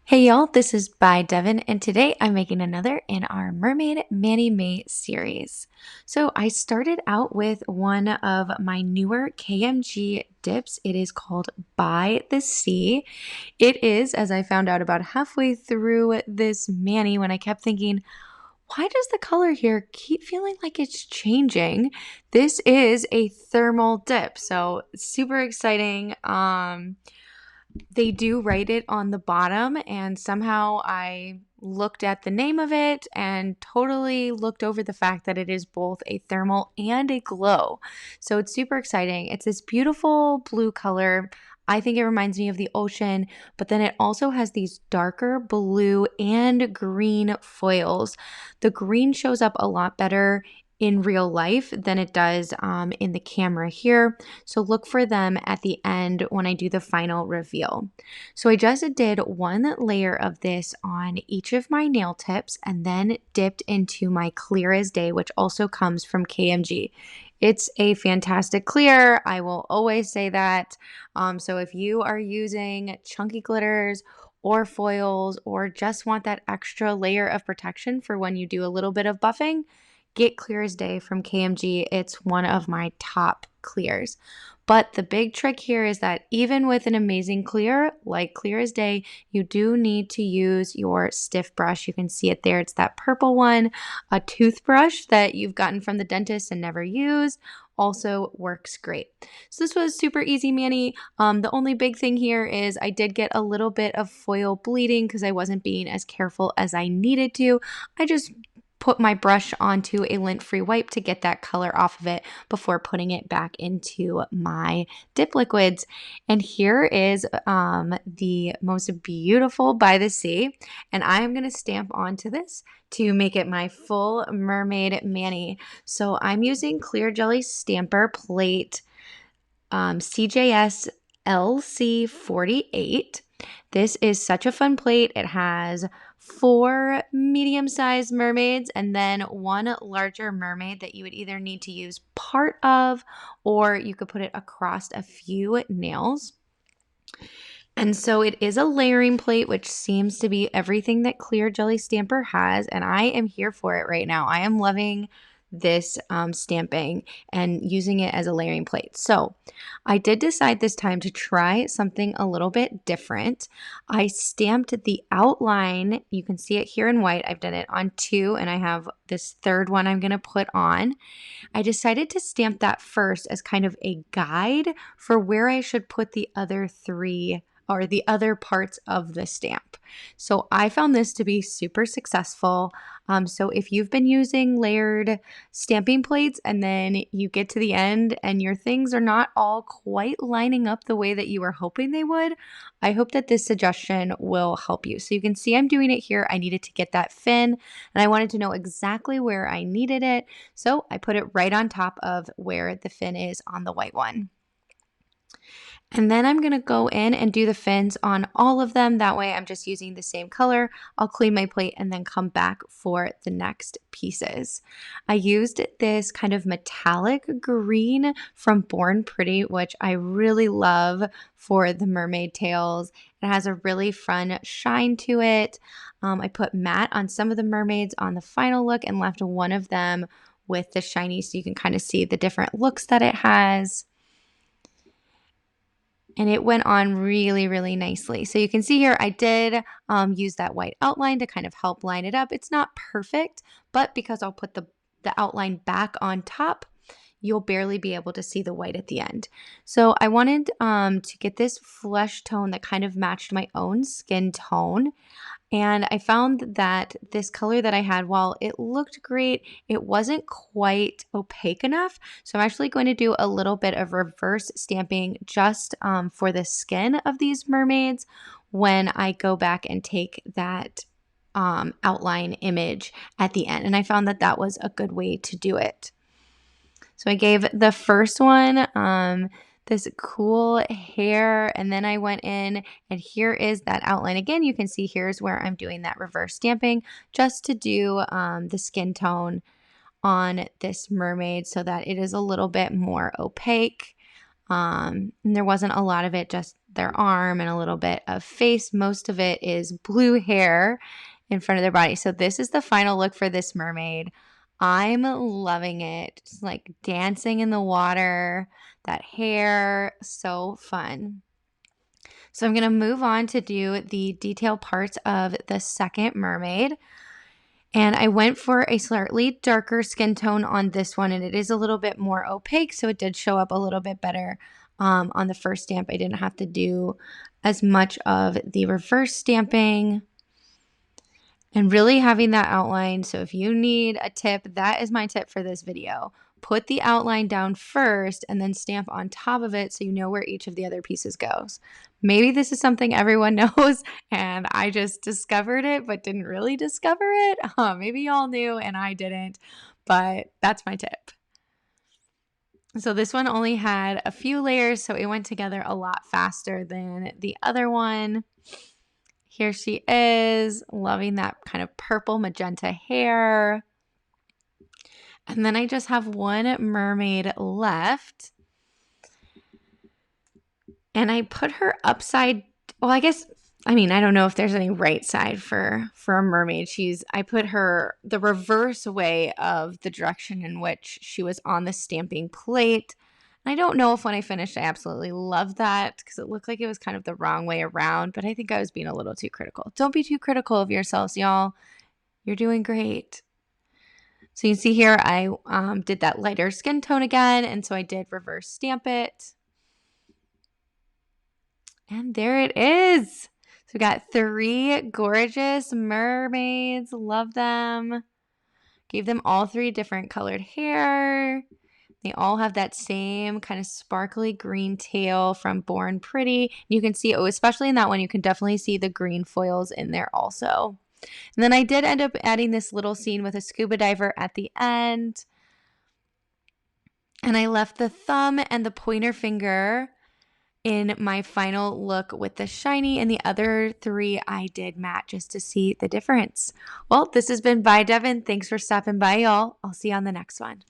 Hey y'all, this is by Devin, and today I'm making another in our Mermaid Mani May series. So I started out with one of my newer KMG dips. It is called By the Sea. It is, as I found out about halfway through this mani, when I kept thinking, why does the color here keep feeling like it's changing? This is a thermal dip, so super exciting. They do write it on the bottom, and somehow I looked at the name of it and totally looked over the fact that it is both a thermal and a glow. So it's super exciting. It's this beautiful blue color. I think it reminds me of the ocean, but then it also has these darker blue and green foils. The green shows up a lot better in real life than it does in the camera here. So look for them at the end when I do the final reveal. So I just did one layer of this on each of my nail tips and then dipped into my clear as day, which also comes from KMG. It's a fantastic clear. I will always say that. So if you are using chunky glitters or foils or just want that extra layer of protection for when you do a little bit of buffing, get Clear as Day from KMG. It's one of my top clears. But the big trick here is that even with an amazing clear, like Clear as Day, you do need to use your stiff brush. You can see it there. It's that purple one. A toothbrush that you've gotten from the dentist and never used also works great. So this was super easy mani. The only big thing here is I did get a little bit of foil bleeding because I wasn't being as careful as I needed to. I just put my brush onto a lint-free wipe to get that color off of it before putting it back into my dip liquids. And here is the most beautiful By the Sea, and I am going to stamp onto this to make it my full mermaid mani. So I'm using Clear Jelly Stamper Plate CJS LC48. This is such a fun plate. It has 4 medium-sized mermaids and then 1 larger mermaid that you would either need to use part of or you could put it across a few nails. And so it is a layering plate, which seems to be everything that Clear Jelly Stamper has, and I am here for it right now. I am loving this stamping and using it as a layering plate. So I did decide this time to try something a little bit different. I stamped the outline. You can see it here in white. I've done it on 2, and I have this third one I'm going to put on. I decided to stamp that first as kind of a guide for where I should put the other 3 or the other parts of the stamp. So I found this to be super successful. So if you've been using layered stamping plates and then you get to the end and your things are not all quite lining up the way that you were hoping they would, I hope that this suggestion will help you. So you can see I'm doing it here. I needed to get that fin and I wanted to know exactly where I needed it. So I put it right on top of where the fin is on the white one. And then I'm going to go in and do the fins on all of them. That way I'm just using the same color. I'll clean my plate and then come back for the next pieces. I used this kind of metallic green from Born Pretty, which I really love for the mermaid tails. It has a really fun shine to it. I put matte on some of the mermaids on the final look and left one of them with the shiny so you can kind of see the different looks that it has. And it went on really, really nicely. So you can see here, I did use that white outline to kind of help line it up. It's not perfect, but because I'll put the outline back on top, you'll barely be able to see the white at the end. So I wanted to get this flesh tone that kind of matched my own skin tone. And I found that this color that I had, while it looked great, it wasn't quite opaque enough. So I'm actually going to do a little bit of reverse stamping just for the skin of these mermaids when I go back and take that outline image at the end. And I found that that was a good way to do it. So I gave the first one this cool hair, and then I went in and here is that outline. Again, you can see here's where I'm doing that reverse stamping just to do the skin tone on this mermaid so that it is a little bit more opaque. And there wasn't a lot of it, just their arm and a little bit of face. Most of it is blue hair in front of their body. So this is the final look for this mermaid. I'm loving it. Just like dancing in the water, that hair, so fun. So I'm going to move on to do the detail parts of the second mermaid. And I went for a slightly darker skin tone on this one, and it is a little bit more opaque, so it did show up a little bit better on the first stamp. I didn't have to do as much of the reverse stamping. And really having that outline. So if you need a tip, that is my tip for this video. Put the outline down first and then stamp on top of it so you know where each of the other pieces goes. Maybe this is something everyone knows and I just discovered it but didn't really discover it. Maybe y'all knew and I didn't, but that's my tip. So this one only had a few layers, so it went together a lot faster than the other one. Here she is, loving that kind of purple magenta hair. And then I just have one mermaid left. And I put her upside, well, I don't know if there's any right side for a mermaid. I put her the reverse way of the direction in which she was on the stamping plate. I don't know if when I finished I absolutely loved that because it looked like it was kind of the wrong way around, but I think I was being a little too critical. Don't be too critical of yourselves, y'all. You're doing great. So you can see here I did that lighter skin tone again, and so I did reverse stamp it. And there it is. So we got 3 gorgeous mermaids. Love them. Gave them all 3 different colored hair. They all have that same kind of sparkly green tail from Born Pretty. You can see, especially in that one, you can definitely see the green foils in there also. And then I did end up adding this little scene with a scuba diver at the end. And I left the thumb and the pointer finger in my final look with the shiny, and the other 3 I did matte just to see the difference. Well, this has been Bye Devin. Thanks for stopping by, y'all. I'll see you on the next one.